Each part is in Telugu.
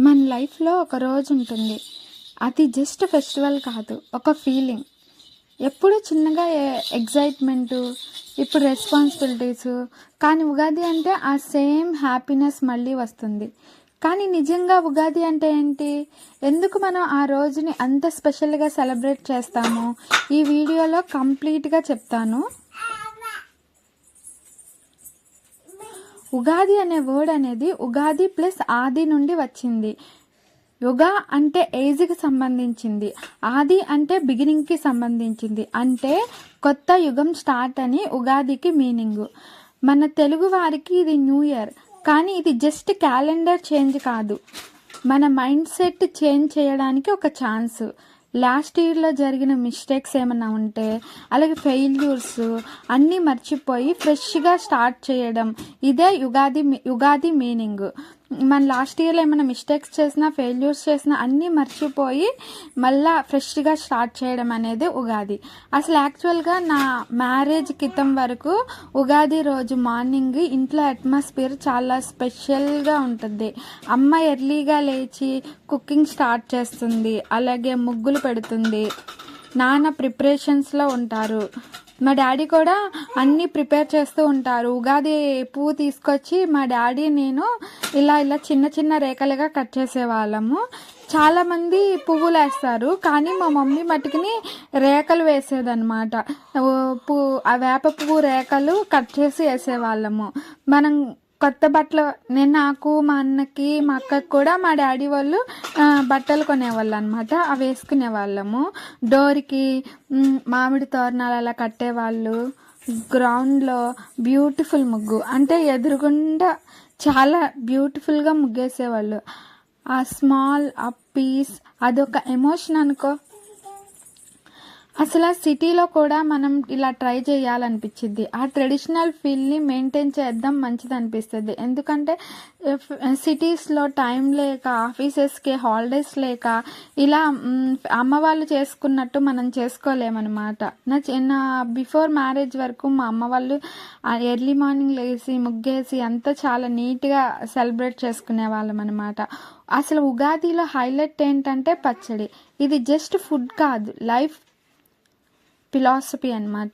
మన లైఫ్లో ఒక రోజు ఉంటుంది. అది జస్ట్ ఫెస్టివల్ కాదు, ఒక ఫీలింగ్. ఎప్పుడు చిన్నగా ఎగ్జైట్మెంటు, ఇప్పుడు రెస్పాన్సిబిలిటీసు, కానీ ఉగాది అంటే ఆ సేమ్ హ్యాపీనెస్ మళ్ళీ వస్తుంది. కానీ నిజంగా ఉగాది అంటే ఏంటి? ఎందుకు మనం ఆ రోజుని అంత స్పెషల్గా సెలబ్రేట్ చేస్తామో ఈ వీడియోలో కంప్లీట్గా చెప్తాను. ఉగాది అనే వర్డ్ అనేది ఉగాది ప్లస్ ఆది నుండి వచ్చింది. యుగ అంటే ఏజ్కి సంబంధించింది, ఆది అంటే బిగినింగ్కి సంబంధించింది. అంటే కొత్త యుగం స్టార్ట్ అని ఉగాదికి మీనింగు. మన తెలుగు వారికి ఇది న్యూ ఇయర్, కానీ ఇది జస్ట్ క్యాలెండర్ చేంజ్ కాదు, మన మైండ్ సెట్ చేంజ్ చేయడానికి ఒక ఛాన్స్. లాస్ట్ ఇయర్లో జరిగిన మిస్టేక్స్ ఏమైనా ఉంటే, అలాగే ఫెయిల్యూర్స్ అన్నీ మర్చిపోయి ఫ్రెష్గా స్టార్ట్ చేయడం, ఇదే యుగాది మీనింగ్. మన లాస్ట్ ఇయర్లో ఏమైనా మిస్టేక్స్ చేసినా, ఫెయిల్యూర్స్ చేసినా అన్నీ మర్చిపోయి మళ్ళా ఫ్రెష్గా స్టార్ట్ చేయడం అనేది ఉగాది. అసలు యాక్చువల్గా నా మ్యారేజ్ క్రితం వరకు ఉగాది రోజు మార్నింగ్ ఇంట్లో అట్మాస్ఫియర్ చాలా స్పెషల్గా ఉంటుంది. అమ్మ ఎర్లీగా లేచి కుకింగ్ స్టార్ట్ చేస్తుంది, అలాగే ముగ్గులు పెడుతుంది. నాన్న ప్రిపరేషన్స్లో ఉంటారు. మా డాడీ కూడా అన్నీ ప్రిపేర్ చేస్తూ ఉంటారు. ఉగాది పువ్వు తీసుకొచ్చి మా డాడీ నేను ఇలా చిన్న చిన్న రేఖలుగా కట్ చేసేవాళ్ళము. చాలామంది పువ్వులు వేస్తారు, కానీ మా మమ్మీ మట్టుకుని రేఖలు వేసేదన్నమాట. ఆ వేప పువ్వు రేఖలు కట్ చేసి వేసేవాళ్ళము. మనం కొత్త బట్టలు, నాకు మా అన్నకి మా అక్కకి కూడా మా డాడీ వాళ్ళు బట్టలు కొనేవాళ్ళు అనమాట. అవి వేసుకునే వాళ్ళము. డోర్కి మామిడి తోరణాలు అలా కట్టేవాళ్ళు. గ్రౌండ్లో బ్యూటిఫుల్ ముగ్గు, అంటే ఎదురుగుండా చాలా బ్యూటిఫుల్గా ముగ్గేసేవాళ్ళు. ఆ స్మాల్ ఆ పీస్ అదొక ఎమోషన్ అనుకో. అసలు సిటీలో కూడా మనం ఇలా ట్రై చేయాలనిపించింది. ఆ ట్రెడిషనల్ ఫీల్ని మెయింటైన్ చేద్దాం, మంచిది అనిపిస్తుంది. ఎందుకంటే సిటీస్లో టైం లేక, ఆఫీసెస్కి హాలిడేస్ లేక ఇలా అమ్మ వాళ్ళు చేసుకున్నట్టు మనం చేసుకోలేమన్నమాట. నా బిఫోర్ మ్యారేజ్ వరకు మా అమ్మ వాళ్ళు ఎర్లీ మార్నింగ్ లేసి ముగ్గేసి అంతా చాలా నీట్గా సెలబ్రేట్ చేసుకునే వాళ్ళం అనమాట. అసలు ఉగాదిలో హైలైట్ ఏంటంటే పచ్చడి. ఇది జస్ట్ ఫుడ్ కాదు, లైఫ్ ఫిలాసఫీ అనమాట.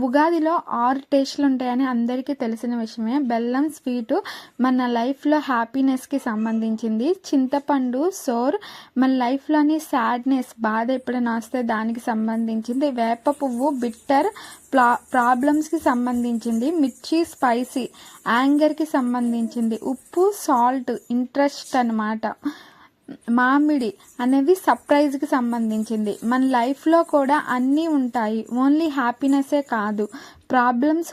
ఉగాదిలో 6 టేస్ట్లు ఉంటాయని అందరికీ తెలిసిన విషయమే. బెల్లం స్వీటు మన లైఫ్లో హ్యాపీనెస్కి సంబంధించింది. చింతపండు సోర్ మన లైఫ్లోని సాడ్నెస్, బాధ ఎప్పుడైనా వస్తే దానికి సంబంధించింది. వేప పువ్వు బిట్టర్, ప్రాబ్లమ్స్కి సంబంధించింది. మిర్చి స్పైసీ, యాంగర్కి సంబంధించింది. ఉప్పు సాల్ట్, ఇంట్రెస్ట్ అనమాట. మామిడి అనేవి సర్ప్రైజ్కి సంబంధించింది. మన లైఫ్లో కూడా అన్నీ ఉంటాయి, ఓన్లీ హ్యాపీనెస్సే కాదు. ప్రాబ్లమ్స్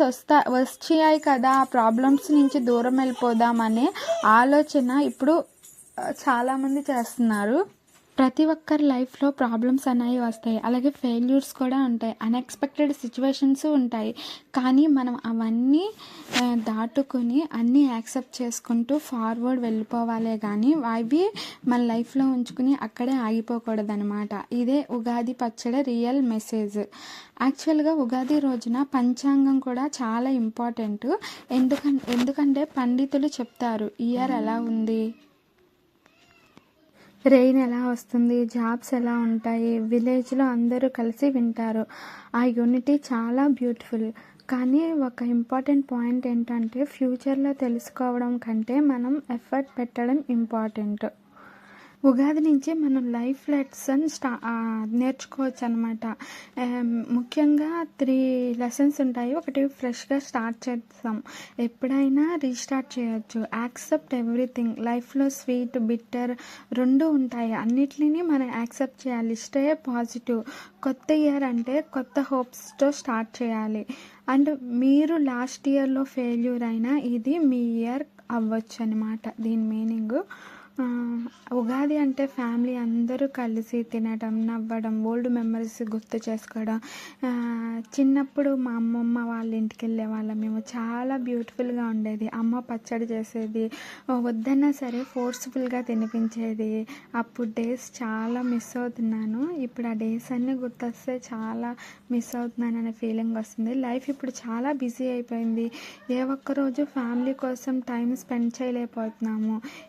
వచ్చాయి కదా, ఆ ప్రాబ్లమ్స్ నుంచి దూరం వెళ్ళిపోదామనే ఆలోచన ఇప్పుడు చాలామంది చేస్తున్నారు. ప్రతి ఒక్కరి లైఫ్లో ప్రాబ్లమ్స్ అనేవి వస్తాయి, అలాగే ఫెయిల్యూర్స్ కూడా ఉంటాయి, అన్ఎక్స్పెక్టెడ్ సిచ్యువేషన్స్ ఉంటాయి. కానీ మనం అవన్నీ దాటుకొని అన్నీ యాక్సెప్ట్ చేసుకుంటూ ఫార్వర్డ్ వెళ్ళిపోవాలే కానీ అవి మన లైఫ్లో ఉంచుకుని అక్కడే ఆగిపోకూడదు అనమాట. ఇదే ఉగాది పచ్చడి రియల్ మెసేజ్. యాక్చువల్గా ఉగాది రోజున పంచాంగం కూడా చాలా ఇంపార్టెంట్. ఎందుకంటే పండితులు చెప్తారు ఇయర్ ఎలా ఉంది, రెయిన్ ఎలా వస్తుంది, జాబ్స్ ఎలా ఉంటాయి, విలేజ్లో అందరూ కలిసి వింటారు. ఆ యూనిటీ చాలా బ్యూటిఫుల్. కానీ ఒక ఇంపార్టెంట్ పాయింట్ ఏంటంటే ఫ్యూచర్లో తెలుసుకోవడం కంటే మనం ఎఫర్ట్ పెట్టడం ఇంపార్టెంట్. ఉగాది నుంచి మనం లైఫ్ లెసన్ నేర్చుకోవచ్చు అనమాట. ముఖ్యంగా 3 లెసన్స్ ఉంటాయి. ఒకటి, ఫ్రెష్గా స్టార్ట్ చేస్తాం, ఎప్పుడైనా రీస్టార్ట్ చేయొచ్చు. యాక్సెప్ట్ ఎవ్రీథింగ్, లైఫ్లో స్వీట్ బిట్టర్ 2 ఉంటాయి, అన్నిటిని మనం యాక్సెప్ట్ చేయాలి. స్టే పాజిటివ్, కొత్త ఇయర్ అంటే కొత్త హోప్స్తో స్టార్ట్ చేయాలి. అండ్ మీరు లాస్ట్ ఇయర్లో ఫెయిల్యూర్ అయినా ఇది మీ ఇయర్ అవ్వచ్చు అనమాట దీని మీనింగు. ఉగాది అంటే ఫ్యామిలీ అందరూ కలిసి తినడం, నవ్వడం, ఓల్డ్ మెమరీస్ గుర్తు చేసుకోవడం. చిన్నప్పుడు మా అమ్మమ్మ వాళ్ళ ఇంటికి వెళ్ళే వాళ్ళం మేము. చాలా బ్యూటిఫుల్గా ఉండేది. అమ్మ పచ్చడి చేసేది, వద్దన్నా సరే ఫోర్స్ఫుల్గా తినిపించేది. అప్పుడు డేస్ చాలా మిస్ అవుతున్నాను. ఇప్పుడు ఆ డేస్ అన్నీ గుర్తొస్తే చాలా మిస్ అవుతున్నాను అనే ఫీలింగ్ వస్తుంది. లైఫ్ ఇప్పుడు చాలా బిజీ అయిపోయింది. ఏ ఒక్కరోజు ఫ్యామిలీ కోసం టైం స్పెండ్ చేయలేకపోతున్నాము.